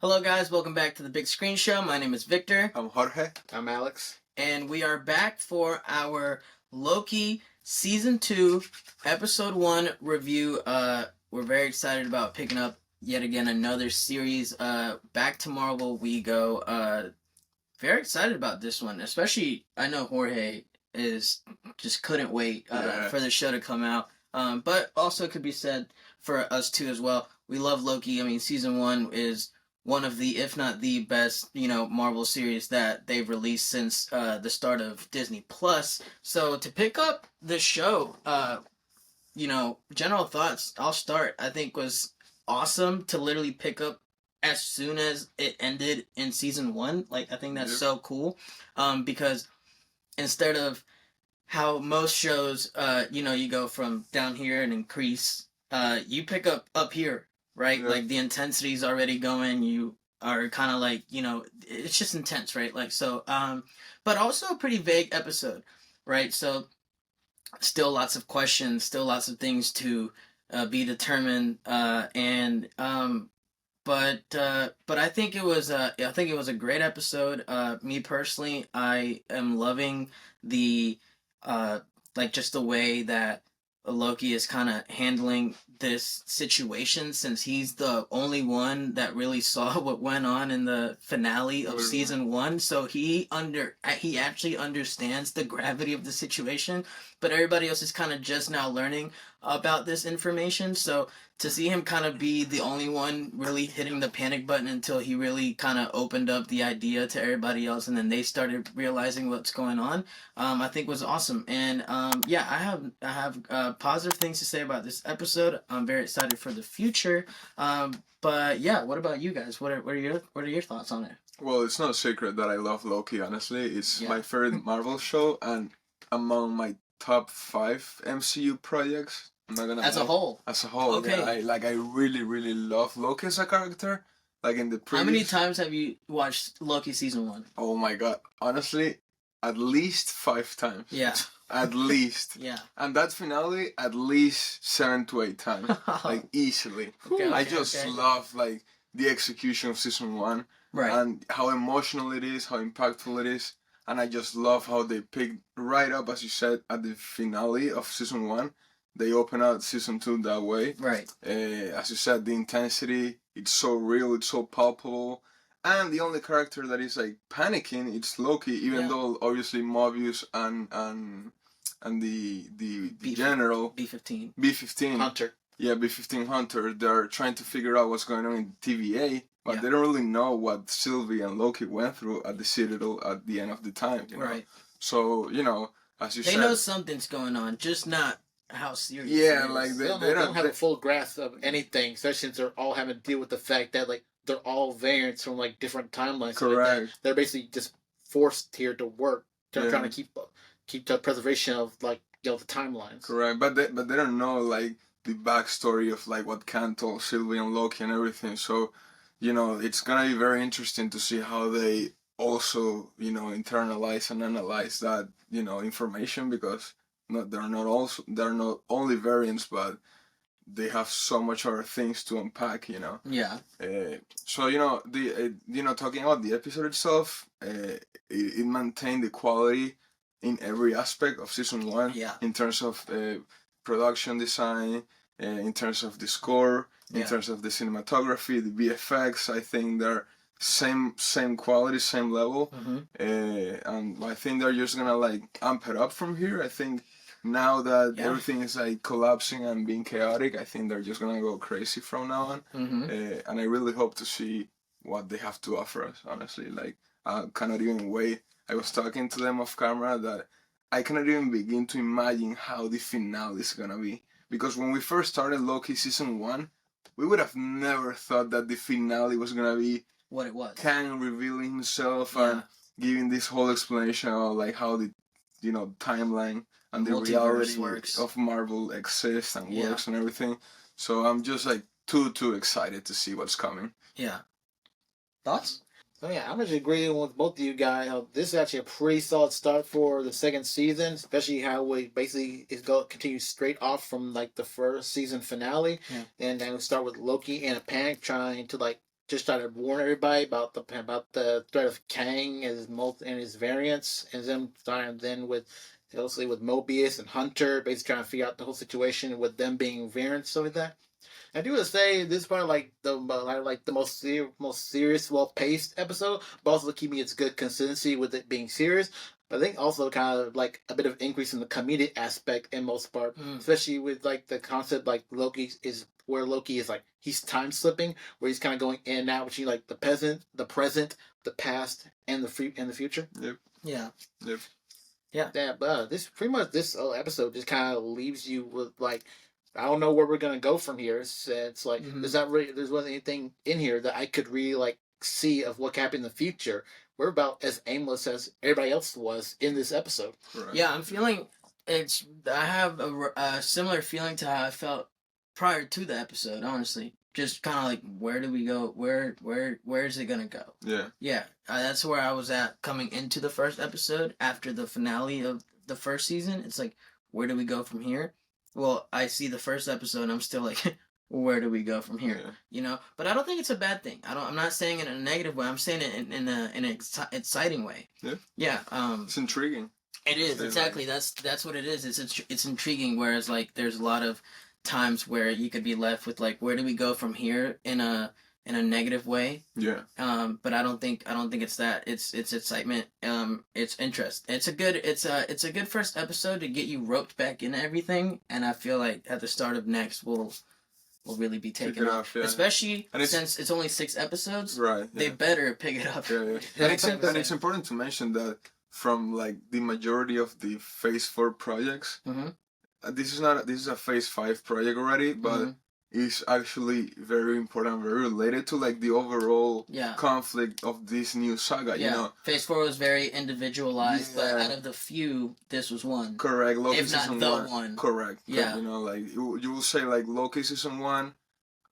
Hello guys, welcome back to the Big Screen Show. My name is Victor. I'm Jorge. I'm Alex. And we are back for our Loki Season 2, Episode 1 review. We're very excited about picking up yet again another series. Back to Marvel we go. Very excited about this one. Especially, I know Jorge just couldn't wait for the show to come out. But also could be said for us too as well. We love Loki. I mean, Season 1 is one of the, if not the best, Marvel series that they've released since the start of Disney Plus. So to pick up the show, general thoughts, I'll start, I think was awesome to literally pick up as soon as it ended in Season 1. Like, I think that's so cool, because instead of how most shows, you go from down here and increase, you pick up here. Right? Yeah. Like, the intensity's already going. You are kind of like, it's just intense, right? Like, so, but also a pretty vague episode, right? So, still lots of questions, still lots of things to be determined, but I think it was a great episode. Me personally, I am loving the, just the way that Loki is kind of handling this situation, since he's the only one that really saw what went on in the finale of Season 1. So he actually understands the gravity of the situation, but everybody else is kind of just now learning about this information. So to see him kind of be the only one really hitting the panic button until he really kind of opened up the idea to everybody else, and then they started realizing what's going on, I think was awesome. And I have positive things to say about this episode. I'm very excited for the future. But yeah, what about you guys? What are your thoughts on it? Well, it's no secret that I love Loki. Honestly, it's my favorite Marvel show and among my top 5 MCU projects. I'm not gonna as a whole. Okay. Yeah, I really, really love Loki as a character. Like in the previous... How many times have you watched Loki Season 1? Oh my god. Honestly, at least 5 times. Yeah. At least. Yeah. And that finale, at least 7 to 8 times. Like, easily. I just love, like, the execution of Season 1. Right. And how emotional it is, how impactful it is. And I just love how they picked right up, as you said, at the finale of Season 1. They open out Season 2 that way. Right. As you said, the intensity, it's so real, it's so palpable. And the only character that is, like, panicking, it's Loki, even though, obviously, Mobius and the general... B-15. Hunter. Yeah, B-15 Hunter, they're trying to figure out what's going on in TVA, but they don't really know what Sylvie and Loki went through at the Citadel at the end of the time, Right. So, as you said... They know something's going on, just not how serious it is. Like, they don't have a full grasp of anything, especially since they're all having to deal with the fact that, like, they're all variants from, like, different timelines. Correct. Like they're basically just forced here to work. They're trying to keep the preservation of, like, the timelines. Correct, but they don't know, like, the backstory of, like, what Khan told Sylvie and Loki and everything. So, it's gonna be very interesting to see how they also, internalize and analyze that, information, because they're not only variants, but they have so much other things to unpack, Yeah. So, talking about the episode itself, it maintained the quality in every aspect of Season 1. Yeah. In terms of production design, in terms of the score, in terms of the cinematography, the VFX. I think they're same quality, same level. Mm-hmm. And I think they're just gonna, like, amp it up from here. I think now that everything is, like, collapsing and being chaotic, I think they're just gonna go crazy from now on. Mm-hmm. And I really hope to see what they have to offer us, honestly. Like, I cannot even wait. I was talking to them off camera that I cannot even begin to imagine how the finale is gonna be. Because when we first started Loki Season 1, we would have never thought that the finale was gonna be what it was. Kang revealing himself and giving this whole explanation of, like, how the timeline and the reality of Marvel exists and works and everything. So I'm just, like, too excited to see what's coming. Yeah. Thoughts? So yeah, I'm actually agreeing with both of you guys. This is actually a pretty solid start for the second season, especially how we basically continue straight off from, like, the first season finale, and then we start with Loki in a panic trying to, like, just try to warn everybody about the threat of Kang and his variants, and then with mostly with Mobius and Hunter, basically trying to figure out the whole situation with them being variants, stuff like that. I do want to say this is probably like the most serious, well paced episode, but also keeping its good consistency with it being serious. But I think also kind of like a bit of increase in the comedic aspect in most part, especially with like the concept like Loki is like he's time slipping, where he's kind of going in and out between like the present, the past, and the future. Yep. Yeah. Yep. Yeah, but this pretty much this episode just kind of leaves you with like I don't know where we're gonna go from here. It's like there's wasn't anything in here that I could really like see of what happened in the future. We're about as aimless as everybody else was in this episode. Right. Yeah, I'm feeling it's. I have a similar feeling to how I felt prior to the episode. Honestly, just kind of like where do we go? Where is it gonna go? Yeah. Yeah, that's where I was at coming into the first episode after the finale of the first season. It's like where do we go from here? Well, I see the first episode and I'm still like, where do we go from here? Yeah. You know, but I don't think it's a bad thing. I'm not saying it in a negative way. I'm saying it in an exciting way. Yeah. Yeah. It's intriguing. It is exactly. That's what it is. It's intriguing. Whereas like there's a lot of times where you could be left with like, where do we go from here in a negative way. Yeah. But I don't think it's that. It's excitement. It's interest. It's a good first episode to get you roped back into everything. And I feel like at the start of next we'll really be taken off. Yeah. Especially since it's only 6 episodes. Right. They better pick it up. Yeah. And it's important to mention that from like the majority of the Phase 4 projects, this is a Phase 5 project already, but is actually very important, very related to like the overall conflict of this new saga. You know, Phase 4 was very individualized, but out of the few, this was one. Correct. Loki if season not the one. Correct. Yeah. You know, like you will say like Loki season 1,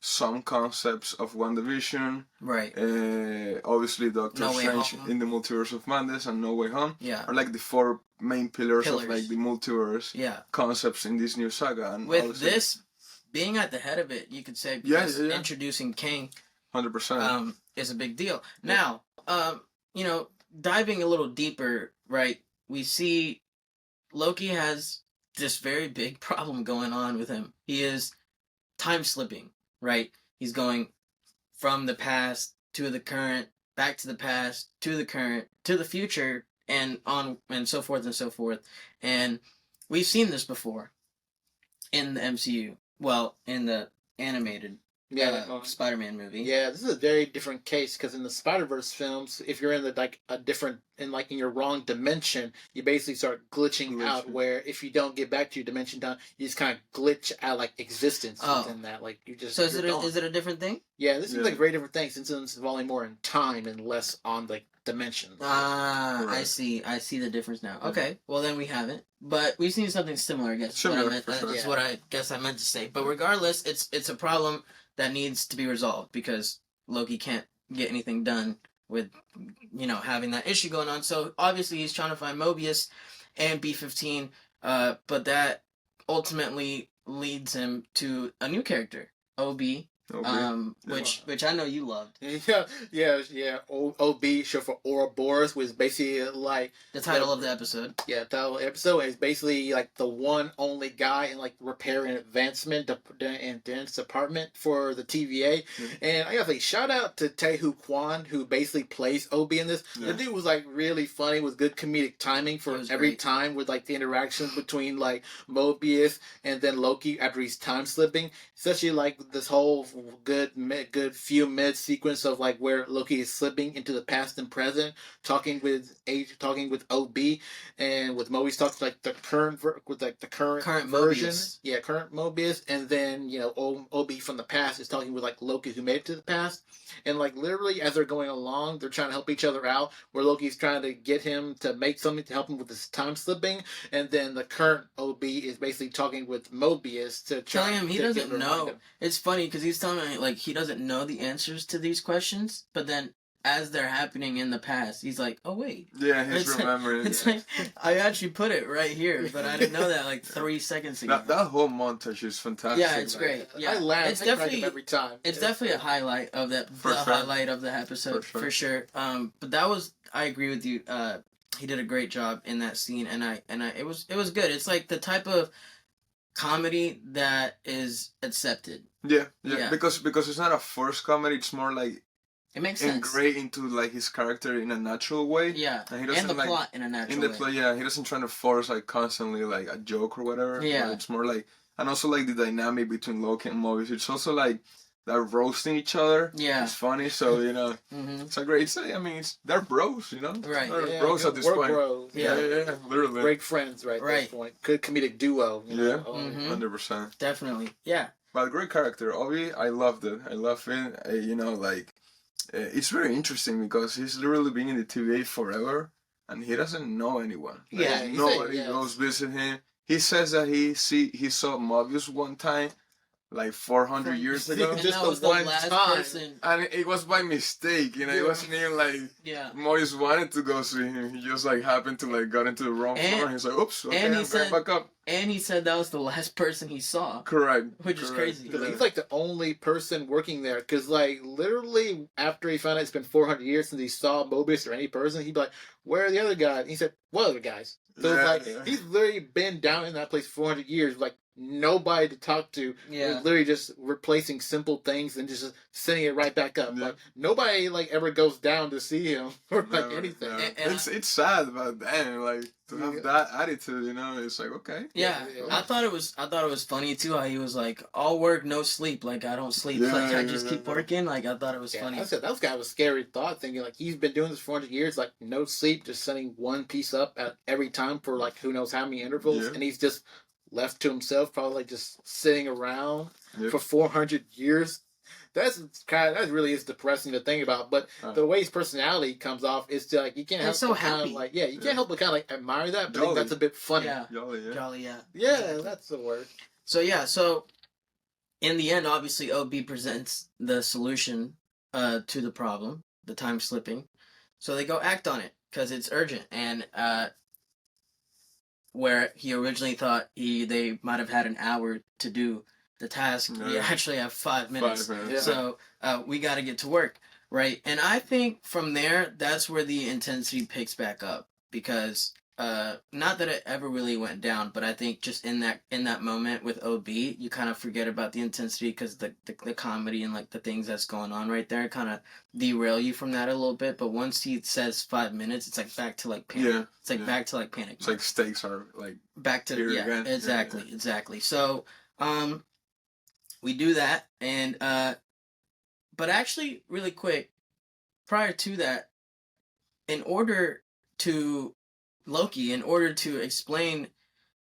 some concepts of WandaVision. Right. Obviously Doctor Strange in the Multiverse of Madness and No Way Home. Yeah. Are like the 4 main pillars of like the multiverse concepts in this new saga. And with this being at the head of it, you could say, because introducing Kang 100% is a big deal. Now, you know, diving a little deeper, right, we see Loki has this very big problem going on with him. He is time slipping, right? He's going from the past to the current, back to the past, to the current, to the future, and on and so forth and so forth. And we've seen this before in the MCU. Well, in the animated Spider-Man movie. Yeah, this is a very different case because in the Spider-Verse films, if you're in in your wrong dimension, you basically start glitching out. Where if you don't get back to your dimension down, you just kind of glitch out like existence within that. Like you just. So is it a different thing? Yeah, this is like a very different thing since it's involving more in time and less on like dimensions. I see the difference now. Okay, well then we haven't, but we've seen something similar. I guess that's what I guess I meant to say. But regardless, it's a problem that needs to be resolved because Loki can't get anything done with having that issue going on. So obviously he's trying to find Mobius and B-15, but that ultimately leads him to a new character, OB. Which I know you loved. Yeah. OB, short for Ouroboros, was basically like the title of the episode. Yeah, title of the episode is basically like the one only guy in like repair and advancement and dance department for the TVA. And I gotta say, shout out to Taeho Kwan who basically plays OB in this. The dude was like really funny with good comedic timing for every time with like the interactions between like Mobius and then Loki after he's time slipping. Especially like this whole good few mid sequence of like where Loki is slipping into the past and present, talking with OB, and with Mobius talking like the current current version, Mobius. Current Mobius, and then OB from the past is talking with like Loki who made it to the past, and like literally as they're going along, they're trying to help each other out. Where Loki's trying to get him to make something to help him with his time slipping, and then the current OB is basically talking with Mobius to telling him he doesn't know. It's funny because he's telling me like he doesn't know the answers to these questions, but then as they're happening in the past, he's like, "Oh wait." Yeah, he's It's remembering. It's like I actually put it right here, but I didn't know that like 3 seconds ago. That whole montage is fantastic. Yeah, it's great. Yeah, I laugh. it's I crack definitely up every time. it's definitely a highlight of the For sure. highlight of the episode for sure. But that was I agree with you. He did a great job in that scene, and it was good. It's like the type of comedy that is accepted. Yeah, Yeah. because it's not a forced comedy. It's more like It makes sense. ingrained into like his character in a natural way. Yeah, and he doesn't the like plot in a natural in the way. play. Yeah, he doesn't try to force like constantly like a joke or whatever. Yeah. But it's more like, and also like the dynamic between Loki and Mobius. It's also like they're roasting each other. Yeah. It's funny. So Mm-hmm. it's a great. I mean, they're bros. Right. They're Yeah, bros at this we're point. bros. Yeah, literally. Great friends, right? At this point. Good comedic duo. You know? Mhm. 100%. Definitely. Yeah. But great character, Obi. I loved it. I love it. It's very interesting because he's literally been in the TVA forever, and he doesn't know anyone. Like, Yeah, nobody goes visit him. He says that he saw Mobius one time, like 400 years ago, And Just that the was the one last time. person. and it was by mistake. It Yeah. wasn't even like Yeah. Mobius wanted to go see him. He just like happened to like got into the wrong And- floor. And he's like, "Oops, okay, and he I'm said- going back up." And he said that was the last person he saw. Correct. Which is crazy. Because Yeah. he's like the only person working there. Because, like, literally, after he found out it's been 400 years since he saw Mobius or any person, he'd be like, "Where are the other guys?" And he said, "What other guys?" So it's like, he's literally been down in that place 400 years, like, nobody to talk to. Yeah. Literally just replacing simple things and just sending it right back up. Yeah. Like, nobody, like, ever goes down to see him or, like, Never, anything. never. And It's sad, but damn, like to have Yeah. that attitude, it's like okay. Yeah. Yeah. I thought it was funny too how he was like, all work, no sleep. Like I don't sleep. Like I just keep working. Like I thought it was Yeah, funny. I said that was kind of a scary thought, thinking like he's been doing this for 400 years, like no sleep, just sending one piece up at every time for like who knows how many intervals, Yeah. and he's just left to himself, probably like just sitting around Yep. for 400 years. That really is depressing to think about. But the way his personality comes off is like you can't help He's so but kind happy. of like you can't help but kind of like admire that, but I think Jolly. that's a bit funny. Yeah. Jolly, yeah. Jolly, yeah. Yeah, that's the word. So in the end, obviously OB presents the solution to the problem, the time slipping. So they go act on it because it's urgent, and where he originally thought they might have had an hour to do the task, we Yeah. actually have 5 minutes. 5 minutes. Yeah. So we got to get to work, right? And I think from there, that's where the intensity picks back up because not that it ever really went down, but I think just in that moment with OB, you kind of forget about the intensity because the comedy and like the things that's going on right there kind of derail you from that a little bit. But once he says 5 minutes, it's like back to like panic. Yeah. It's like yeah. back to like panic. It's like stakes are like Back to here yeah, again. exactly, Yeah. exactly. So we do that, and but actually, really quick, prior to that, in order to explain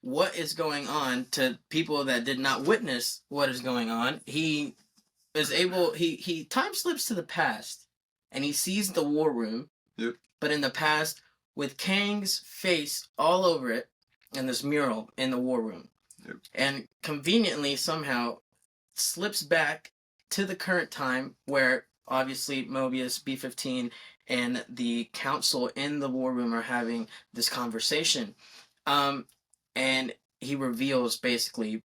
what is going on to people that did not witness what is going on, he time slips to the past, and he sees the war room. Yep. But in the past, with Kang's face all over it, and this mural in the war room. Yep. And conveniently somehow slips back to the current time where obviously Mobius, B-15, and the council in the war room are having this conversation. And he reveals basically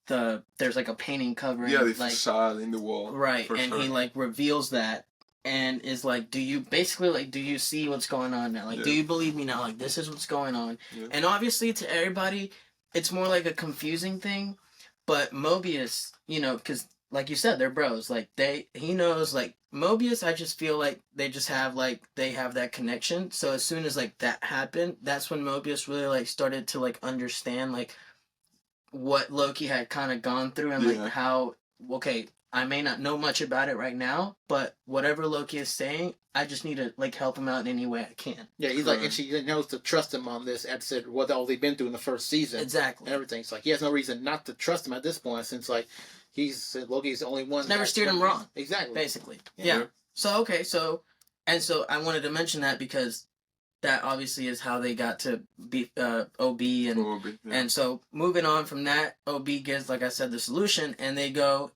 there's like a painting covering the like facade in the wall. right, for and sure. he like reveals that and is like, do you see what's going on now? Like, do Yeah. you believe me now? Like, this is what's going on. Yeah. And obviously to everybody, it's more like a confusing thing, but Mobius, because like you said, they're bros. Like he knows, like Mobius, I just feel like they have that connection. So as soon as like that happened, that's when Mobius really like started to like understand like what Loki had kind of gone through and like Yeah. how, okay, I may not know much about it right now, but whatever Loki is saying, I just need to like help him out in any way I can. Yeah, he's like, and she knows to trust him on this, and said what all they've been through in the first season. Exactly. And everything. It's like he has no reason not to trust him at this point, since like Loki's the only one. Never steered him wrong. Exactly. Basically. Yeah. Yeah. So I wanted to mention that because that obviously is how they got to be OB and Obi, yeah. and so moving on from that, OB gives, like I said, the solution, and they go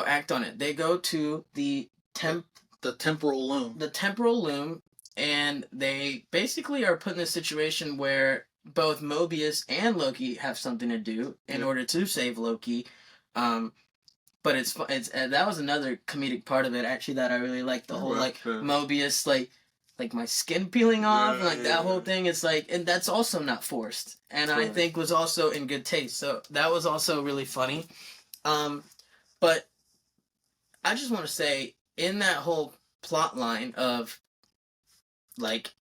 act on it. They go to the temp the temporal loom. the temporal loom, and they basically are put in a situation where both Mobius and Loki have something to do in order to save Loki. Um, but it's that was another comedic part of it actually that I really liked, the whole like Mobius like my skin peeling off, and like that whole thing. It's like, and that's also not forced, and I think was also in good taste. So that was also really funny. But I just want to say, in that whole plot line of like,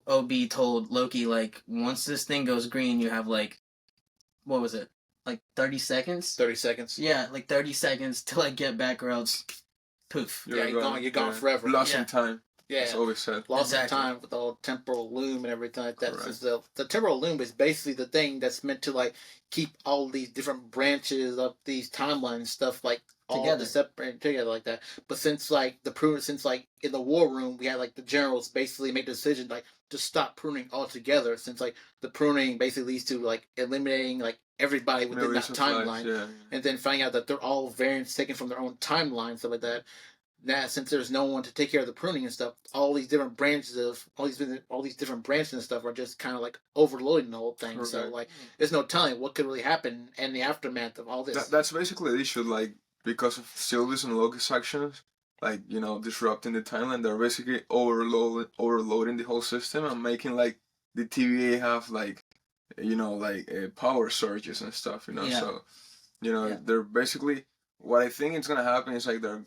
OB told Loki, like, once this thing goes green, you have like, what was it, like 30 seconds? 30 seconds. Yeah, like 30 seconds till I get back, or else poof. You're gone forever. Lost in time. Yeah, that's always said. Lost in time with the whole temporal loom and everything like that. The temporal loom is basically the thing that's meant to like keep all these different branches of these timelines and stuff like all separate together like that. But since like in the war room we had like the generals basically make the decision like to stop pruning altogether, since like the pruning basically leads to like eliminating like everybody within that timeline, and then finding out that they're all variants taken from their own timeline, stuff like that. Now, since there's no one to take care of the pruning and stuff, all these different branches and stuff are just kind of like overloading the whole thing. Okay. So like, there's no telling what could really happen in the aftermath of all this. That's basically the issue. Like, because of Sylvie's and Loki's actions, like, disrupting the timeline, they're basically overloading the whole system and making like the TVA have like, power surges and stuff. So, they're basically. What I think is gonna happen is like they're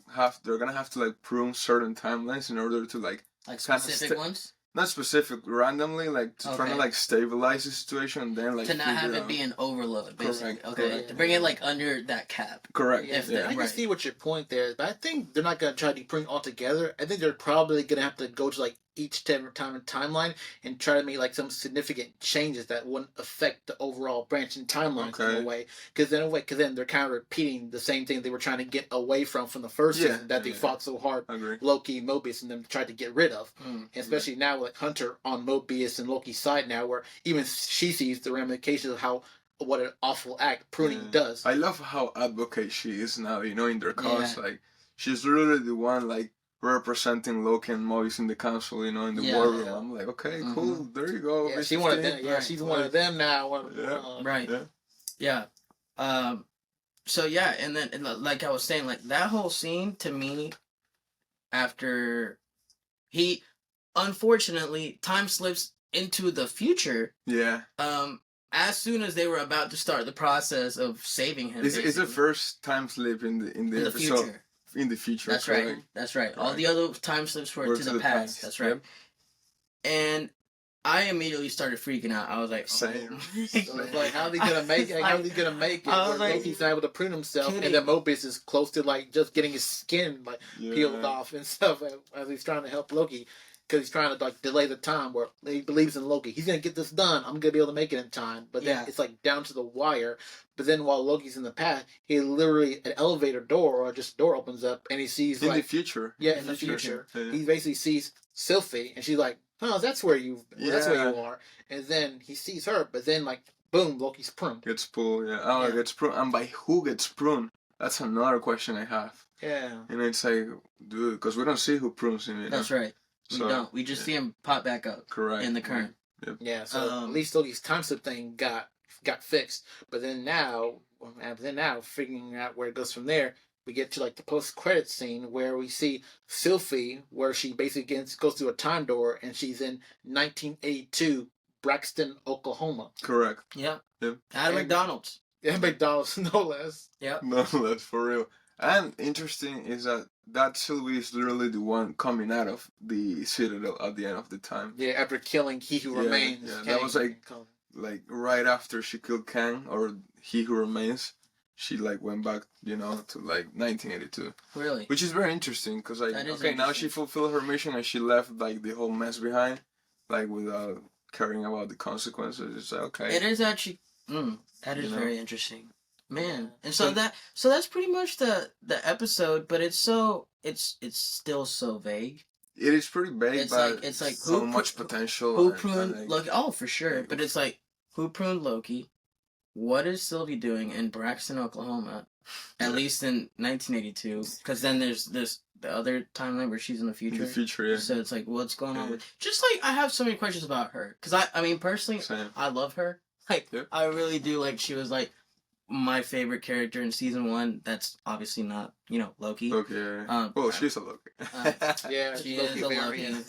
gonna have to like prune certain timelines in order to like specific ones. Not specific, randomly, like trying to like stabilize the situation, and then like to not have it be an overload, basically. Correct. Okay, Correct. To bring it like under that cap. Correct. I can see what your point there is, but I think they're not gonna try to prune all together. I think they're probably gonna have to go to like each timeline and try to make like some significant changes that wouldn't affect the overall branching timeline in a way. Because then they're kind of repeating the same thing they were trying to get away from the first season that they fought so hard. Loki, Mobius, and them tried to get rid of. Especially now with Hunter on Mobius and Loki's side now, where even she sees the ramifications of what an awful act pruning does. I love how advocate she is now, in their cause. Like, she's really the one, like, representing Loki and Mobius in the council, in the war room. I'm like, okay, cool, there you go. Yeah, she's one of them. Yeah, she's one of them now. Right. Yeah. So yeah, and then like I was saying, like that whole scene to me, after he unfortunately time slips into the future. Yeah. As soon as they were about to start the process of saving him, it's the first time slip in the episode. Future. In the future. That's right. That's right. All the other time slips were to the past. That's right. Yep. And I immediately started freaking out. I was like, same. So like, how are they gonna make it? How are they gonna make it? Where like, Loki's not able to prune himself, and then Mobius is close to like just getting his skin like peeled off and stuff as he's trying to help Loki. Because he's trying to like delay the time where he believes in Loki. He's gonna get this done. I'm gonna be able to make it in time. But then it's like down to the wire. But then while Loki's in the past, he literally an elevator door or just door opens up and he sees in the future. Yeah, in the future. Yeah. He basically sees Sylvie and she's like, "Oh, that's where you are." And then he sees her, but then like boom, Loki's pruned. Gets pulled. Yeah. Gets pruned. And by who gets pruned? That's another question I have. Yeah. And it's like, dude, because we don't see who prunes him. That's right. We don't. We just see him pop back up. Correct. In the current. Yep. Yeah. So at least Loki's time slip thing got fixed. But then now, figuring out where it goes from there, we get to like the post-credit scene where we see Sylvie, where she basically goes through a time door and she's in 1982 Braxton, Oklahoma. Correct. Yeah. Yep. At McDonald's. Yeah, McDonald's, no less. Yeah. No less, for real. And interesting is that Sylvie is literally the one coming out of the Citadel at the end of the time. Yeah, after killing He Who Remains. Yeah, that was like right after she killed Kang, or He Who Remains, she like went back, to like 1982. Really? Which is very interesting because like now she fulfilled her mission and she left like the whole mess behind, like without caring about the consequences. It's like, okay. It is actually. That is very interesting. Man, and so that's pretty much the episode, but it's still so vague. It is pretty vague, it's like so much potential. Who pruned Loki? Oh, for sure. But it's like, who pruned Loki? what is Sylvie doing in Braxton, Oklahoma? At least in 1982, because then there's this the other timeline where she's in the In future. the future, yeah. So it's like, what's going on Yeah. with? Just like I have so many questions about her, because I mean personally, Same. I love her. Like Yep. I really do. Like she was like my favorite character in season 1. That's obviously not Loki. Loki, yeah. Well, she's a Loki. Yeah, She Loki is a variant.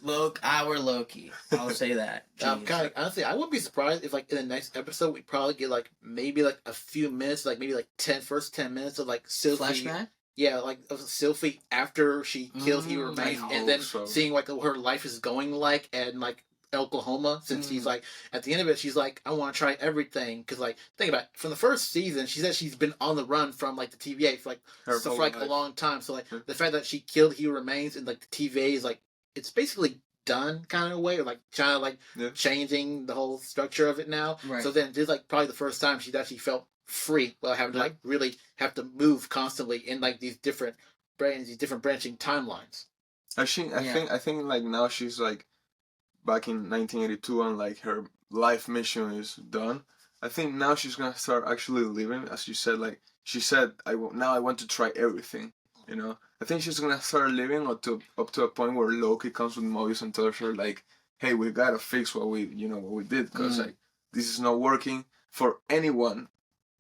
Loki. Yeah. Our Loki. I'll say that. Kind Jeez. of honestly, I wouldn't be surprised if like in the next episode we probably get like maybe like a few minutes, like maybe like first 10 minutes of like Sylvie. Flashback. Yeah, like of Sylvie after she kills He Remains, I and then hope so. seeing like what her life is going like and like Oklahoma, since she's like at the end of it, she's like, I want to try everything, because like think about it, from the first season, she said she's been on the run from like the TVA for like Her so whole for like life. a long time. So like Yeah. the fact that she killed He Remains and like the TVA is like it's basically done kind of way, or like trying to like Yeah. changing the whole structure of it now. Right. So then this is like probably the first time she's actually felt free without having to like really have to move constantly in like these different branching timelines. I Yeah. think like now she's like back in 1982 and like her life mission is done. I think now she's gonna start actually living, as you said. Like she said, now I want to try everything. You know, I think she's gonna start living up to a point where Loki comes with Mobius and tells her like, "Hey, we gotta fix what we did, because like this is not working for anyone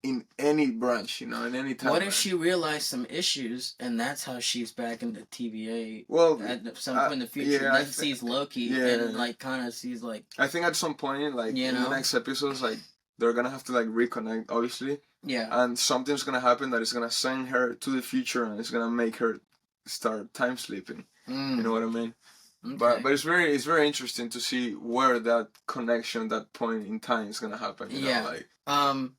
in any branch, in any time." What if she realized some issues, and that's how she's back in the TVA? Well, At some point in the future, yeah, I then sees Loki, yeah. and like kind of sees like I think at some point, like in the next episodes, like they're gonna have to like reconnect, obviously, yeah, and something's gonna happen that is gonna send her to the future and it's gonna make her start time sleeping. You know what I mean? Okay. But it's very interesting to see where that connection, that point in time, is gonna happen. You know, like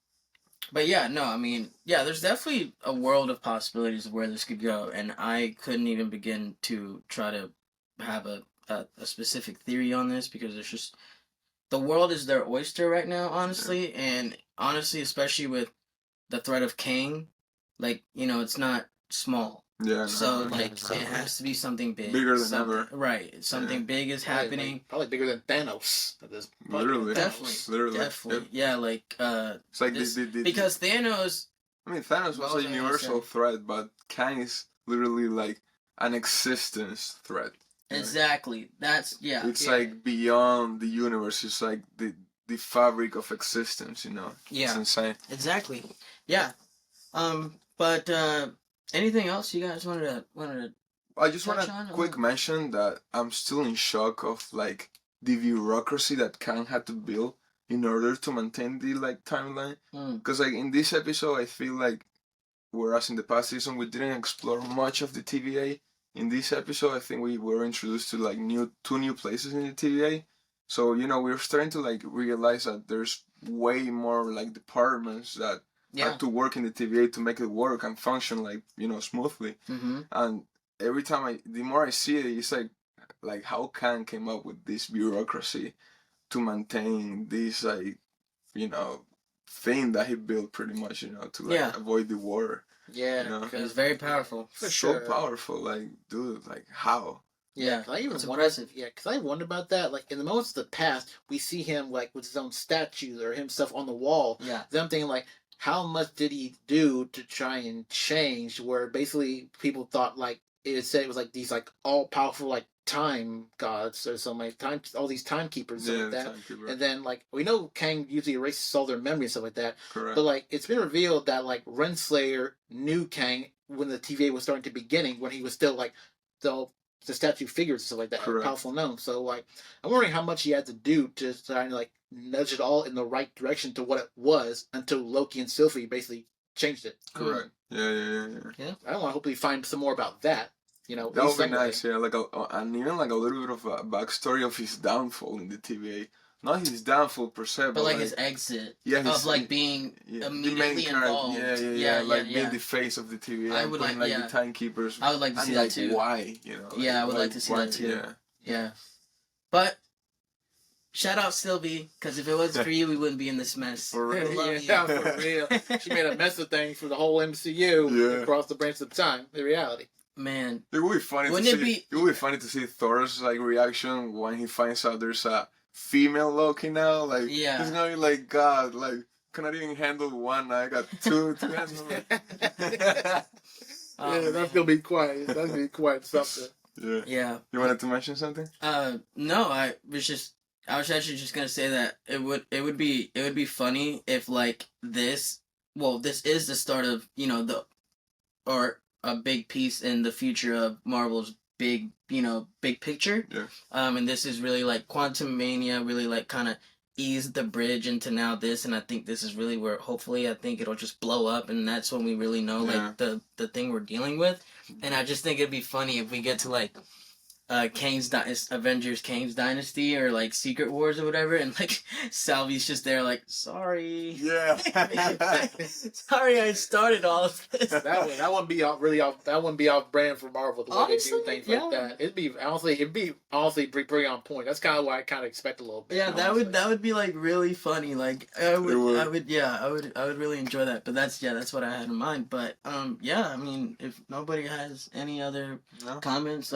But yeah, no, I mean, yeah, there's definitely a world of possibilities of where this could go, and I couldn't even begin to try to have a specific theory on this, because it's just the world is their oyster right now, honestly, and honestly, especially with the threat of Kang, like it's not small. yeah. So no, like it has to be something big, Bigger than something, ever. right? Something big is Probably, happening. like, probably bigger than Thanos. At this point. Literally, Definitely. Yep. Yeah, like It's like this, the because Thanos. I mean, Thanos What was was a I gonna universal say? threat, but Kang is literally like an existence threat. Exactly. That's It's Yeah. like beyond the universe. It's like the fabric of existence. It's Yeah. insane. Exactly. Yeah. But anything else you guys wanted to I just want touch on? to quick mention that I'm still in shock of like the bureaucracy that Kang had to build in order to maintain the like timeline. Because like in this episode, I feel like whereas in the past season we didn't explore much of the TVA, in this episode I think we were introduced to like two new places in the TVA. So we're starting to like realize that there's way more like departments that have to work in the TVA to make it work and function like smoothly. Mm-hmm. And every time the more I see it, it's like how Khan came up with this bureaucracy to maintain this like thing that he built pretty much to like avoid the war. Yeah, It was very powerful. For So sure. powerful, like dude, like how? Yeah, I even it's wonder. impressive. Yeah, because I wonder about that. Like in the moments of the past, we see him like with his own statues or himself on the wall. Yeah. Then I'm thinking like, how much did he do to try and change? Where basically people thought like it said it was like these like all powerful like time gods or something like time, all these timekeepers and stuff like that. timekeeper. And then like we know Kang usually erases all their memories and stuff like that. Correct. But like it's been revealed that like Renslayer knew Kang when the TVA was starting to beginning, when he was still like the statue figures and stuff like that, Correct. powerful gnome. So like I'm wondering how much he had to do to try and like nudge it all in the right direction to what it was until Loki and Sylvie basically changed it. Correct. Yeah. I want to hopefully find some more about that. That would be nice. Yeah, like and even like a little bit of a backstory of his downfall in the TVA. Not his downfall per se, But like his exit. Yeah, of like being immediately involved. Yeah, like being the face of the TVA. I would like the timekeepers. I would like to see that too. Why? I would like to see that too. Yeah. But shout out Sylvie, because if it wasn't for you, we wouldn't be in this mess. For real. For real. She made a mess of things for the whole MCU across the branch of time. The reality. Man, it would be funny. It would be funny to see Thor's like reaction when he finds out there's a female Loki now. Like he's gonna be like, God, like cannot even handle one. I got two to handle. Yeah, that's gonna be quite. That's gonna be quite something. Yeah. Yeah. You wanted to mention something? No, I was actually just gonna say that it would be funny if like this, well, this is the start of, you know, the, or a big piece in the future of Marvel's big, you know, big picture. Yeah. And this is really like Quantum Mania really like kind of eased the bridge into now this, and I think this is really where hopefully I think it'll just blow up, and that's when we really know Yeah. like the thing we're dealing with. And I just think it'd be funny if we get to like Avengers Kane's Dynasty or like Secret Wars or whatever, and like Salvy's just there like, sorry. Yeah. Sorry I started all of this. That wouldn't be off brand for Marvel the way Honestly, they do things yeah. like that. It'd be honestly pretty on point. That's kind of what I kind of expect a little bit. Yeah, honestly. that would be like really funny. Like I would really enjoy that. But that's what I had in mind. But yeah, I mean, if nobody has any other comments,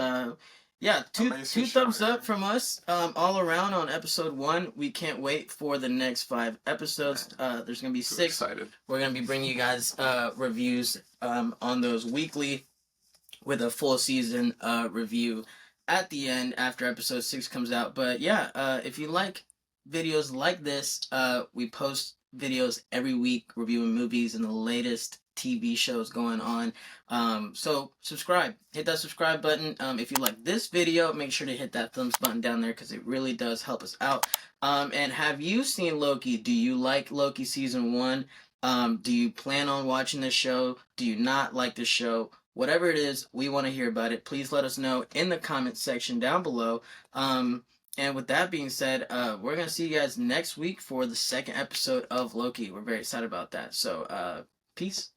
yeah, two Amazing thumbs show, up yeah. from us all around on episode 1. We can't wait for the next 5 episodes. There's gonna be So 6. excited. We're gonna be bringing you guys reviews on those weekly, with a full season review at the end after episode 6 comes out. But yeah, if you like videos like this, we post videos every week reviewing movies and the latest TV shows going on. So subscribe, hit that subscribe button. If you like this video, make sure to hit that thumbs button down there because it really does help us out. And have you seen Loki? Do you like Loki season 1? Do you plan on watching this show? Do you not like the show? Whatever it is, we want to hear about it. Please let us know in the comment section down below. And with that being said, we're going to see you guys next week for the second episode of Loki. We're very excited about that. So, peace.